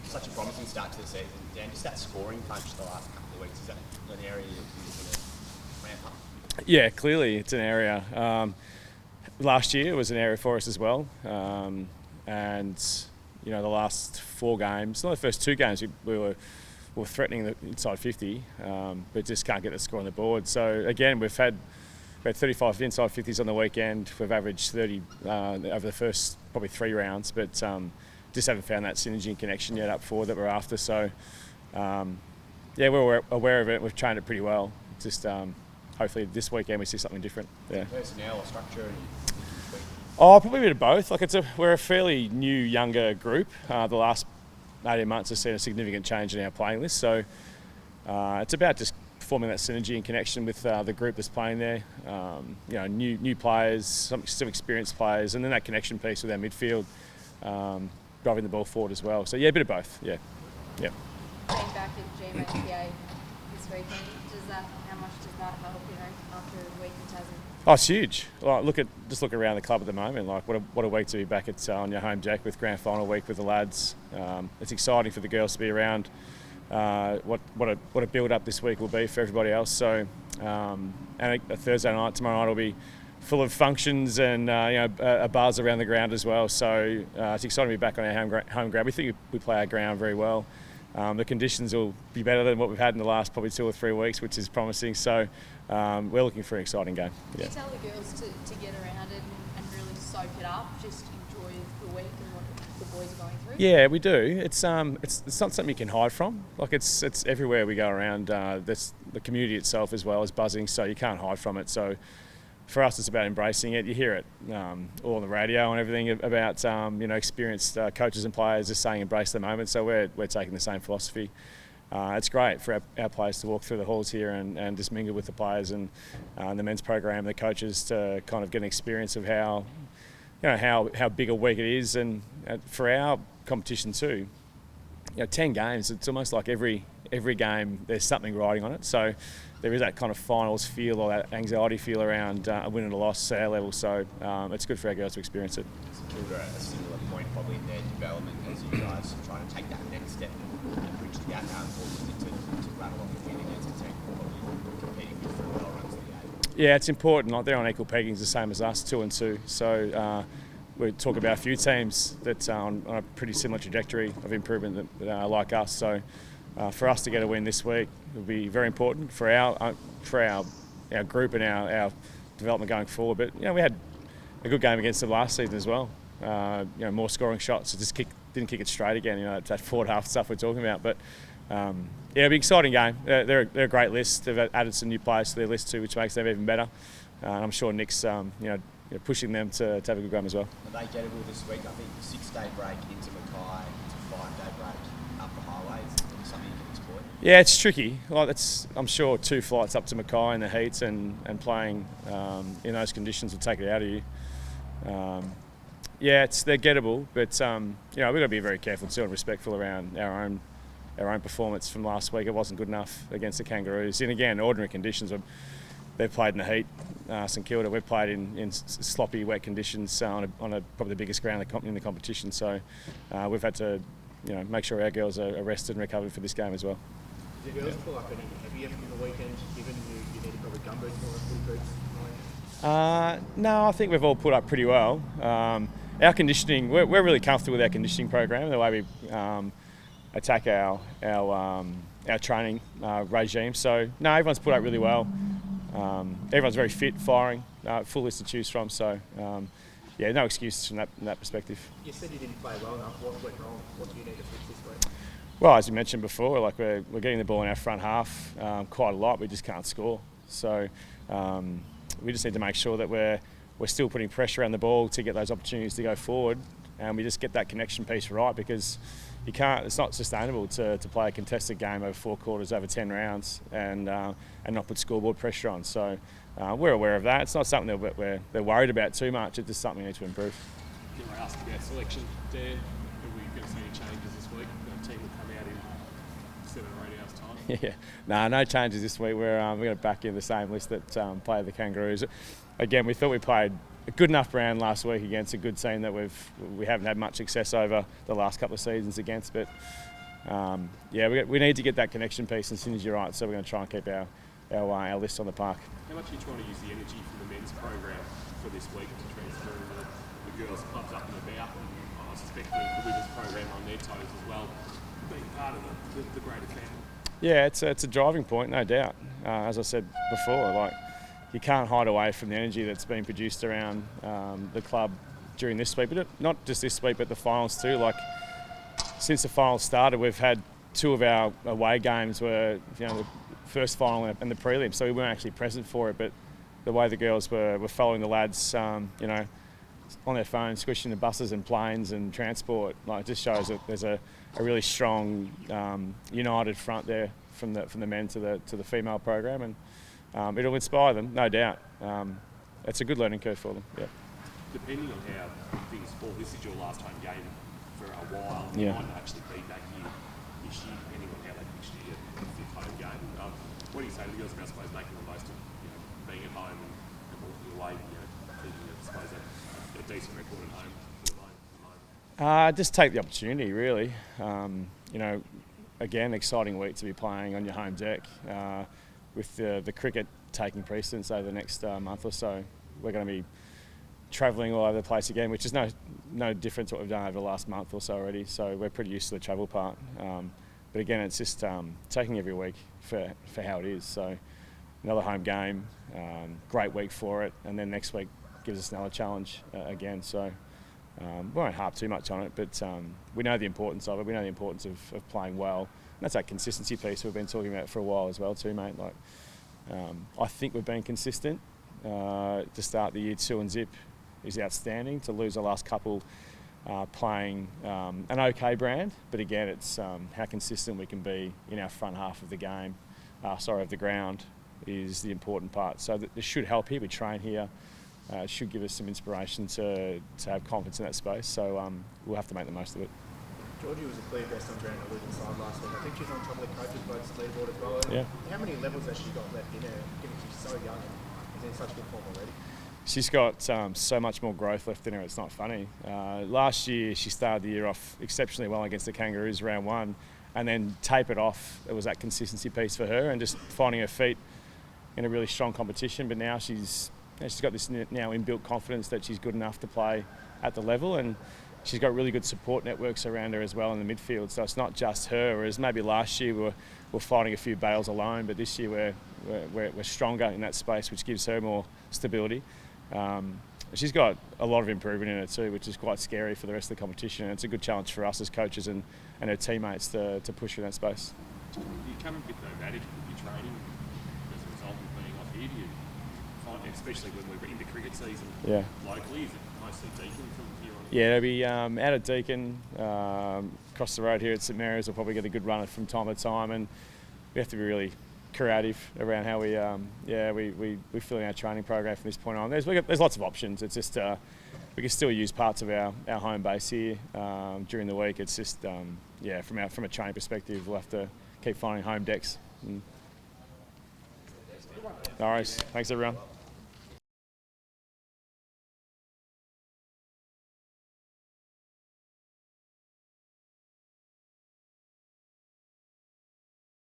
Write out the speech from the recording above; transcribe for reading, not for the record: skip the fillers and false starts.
such a promising start to the season. Dan, just that scoring punch the last couple of weeks, is that an area you're going to ramp up? Yeah, clearly it's an area. Last year was an area for us as well. And, you know, the last 4 games, not the first 2 games, we were threatening the inside 50, but just can't get the score on the board. So, again, we had 35 inside 50s on the weekend. We've averaged 30 over the first probably 3 rounds, but just haven't found that synergy and connection yet up forward that we're after. So, yeah, we're aware of it. We've trained it pretty well. Just hopefully this weekend we see something different. Yeah. Personnel or structure? Oh, probably a bit of both. Like we're a fairly new, younger group. The last 18 months has seen a significant change in our playing list. So it's about just forming that synergy and connection with the group that's playing there. You know, new players, some experienced players, and then that connection piece with our midfield, driving the ball forward as well. So yeah, a bit of both. Yeah. Being back at GMHPA this weekend, how much does that help? You know, after a week in Tasman. Oh, it's huge. Like, look around the club at the moment. Like, what a week to be back on your home deck with grand final week with the lads. It's exciting for the girls to be around. What a build up this week will be for everybody else. So, and a Thursday night, tomorrow night will be full of functions and you know, a buzz around the ground as well. So it's exciting to be back on our home ground. We think we play our ground very well. The conditions will be better than what we've had in the last probably 2 or 3 weeks, which is promising. So we're looking for an exciting game. Yeah. Can you tell the girls to get around it and really soak it up, just enjoy the week and what the boys are going through? Yeah, we do. It's not something you can hide from. Like it's everywhere we go around. The community itself as well is buzzing, so you can't hide from it. So for us, it's about embracing it. You hear it all on the radio and everything about you know, experienced coaches and players just saying embrace the moment. So we're taking the same philosophy. It's great for our players to walk through the halls here and just mingle with the players and the men's program, the coaches, to kind of get an experience of how big a week it is, and for our competition too. You know, 10 games. It's almost like every game there's something riding on it. So there is that kind of finals feel or that anxiety feel around a win and a loss at our level. So it's good for our girls to experience it. It's a similar point probably in their development as you guys are trying to take that next step and bridge the gap now to rattle off a win against a team probably competing with for well runs of the game. Yeah, it's important. Like, they're on equal peggings, the same as us, 2 and 2. So we talk about a few teams that are on a pretty similar trajectory of improvement that are like us. So for us to get a win this week will be very important for our group and our development going forward. But you know, we had a good game against them last season as well. You know, more scoring shots. It just didn't kick it straight again. You know, that forward half stuff we're talking about. But yeah, it'll be an exciting game. They're a great list. They've added some new players to their list too, which makes them even better. And I'm sure Nick's pushing them to have a good game as well. Are they gettable this week? I think 6-day break into Mackay, to 5-day break up the highways. Something you can exploit. Yeah, it's tricky. Like, I'm sure 2 flights up to Mackay in the heats and playing in those conditions will take it out of you. Yeah, they're gettable, but you know, we've got to be very careful too and respectful around our own performance from last week. It wasn't good enough against the Kangaroos. And again, ordinary conditions. They've played in the heat. St Kilda, we've played in sloppy, wet conditions on probably the biggest ground in the competition. So we've had to, you know, make sure our girls are rested and recovered for this game as well. Did the girls pull up any heavier from the weekend, given you needed probably gumboots more than full boots? No, I think we've all put up pretty well. Our conditioning, we're really comfortable with our conditioning program, the way we attack our training regime. So no, everyone's put up really well. Everyone's very fit, firing, full list to choose from. So yeah, no excuses from that perspective. You said you didn't play well enough. What went wrong? What do you need to fix this week? Well, as you mentioned before, like we're getting the ball in our front half quite a lot. We just can't score. So we just need to make sure that we're still putting pressure on the ball to get those opportunities to go forward, and we just get that connection piece right, because you can't. It's not sustainable to play a contested game over 4 quarters, over 10 rounds, and not put scoreboard pressure on. So we're aware of that. It's not something that we're worried about too much. It's just something we need to improve. You were asked about selection, Dan. Are we going to see any changes this week? The team will come out in 7 or 8 hours' time. Yeah, no changes this week. We're going to back in the same list that played the Kangaroos. Again, we thought we played a good enough round last week against a good team that we haven't had much success over the last couple of seasons against. But yeah, we need to get that connection piece, and Cindy's right, so we're going to try and keep our list on the park. How much are you trying to use the energy from the men's program for this week to transfer the girls' clubs up and about? And I suspect the women's program on their toes as well, being part of the greater family. Yeah, it's a driving point, no doubt. As I said before, like, you can't hide away from the energy that's been produced around the club during this week, but not just this week, but the finals too. Like, since the finals started, we've had 2 of our away games were, the first final and the prelim, so we weren't actually present for it, but the way the girls were following the lads, on their phones, squishing the buses and planes and transport, like, it just shows that there's a really strong united front there from the men to the female program, and it'll inspire them, no doubt. It's a good learning curve for them. Yeah. Depending on how things fall, this is your last home game for a while. Yeah. You might actually be back here this year, depending on how they fix your 5th home game. What do you say to the girls about, I suppose, making the most of being at home and walking away, keeping, I suppose, a decent record at home for the moment? Just take the opportunity, really. Again, exciting week to be playing on your home deck. With the cricket taking precedence over the next month or so, we're going to be travelling all over the place again, which is no different to what we've done over the last month or so already. So we're pretty used to the travel part. But again, it's just taking every week for how it is. So another home game, great week for it, and then next week gives us another challenge again. So we won't harp too much on it, but we know the importance of it. We know the importance of playing well. And that's that consistency piece we've been talking about for a while as well too, mate. Like, I think we've been consistent. To start the year 2 and zip is outstanding. To lose the last couple playing an okay brand, but again, it's how consistent we can be in our front half of the game, of the ground, is the important part. So this should help here. We train here. It should give us some inspiration to have confidence in that space. So we'll have to make the most of it. Georgie was a clear best on ground on the losing side last week. I think she's on top of the coaches' votes leaderboard as well. Yeah. How many levels has she got left in her, given she's so young and is in such good form already? She's got so much more growth left in her, it's not funny. Last year, she started the year off exceptionally well against the Kangaroos round 1, and then tapered off. It was that consistency piece for her and just finding her feet in a really strong competition. But now she's got this now inbuilt confidence that she's good enough to play at the level, and she's got really good support networks around her as well in the midfield. So it's not just her, whereas maybe last year we were fighting a few bails alone, but this year we're stronger in that space, which gives her more stability. She's got a lot of improvement in her too, which is quite scary for the rest of the competition. And it's a good challenge for us as coaches and her teammates to push her in that space. You come a bit nomadic with your training as a result of being off here. Do you find, especially when we're into cricket season, locally, is it mostly Deakin from here on? Yeah, it'll be out of Deakin, across the road here at St Mary's. We'll probably get a good run from time to time, and we have to be really creative around how we fill in our training program from this point on. There's lots of options. It's just we can still use parts of our home base here during the week. It's just from a training perspective, we'll have to keep finding home decks. All right, thanks everyone.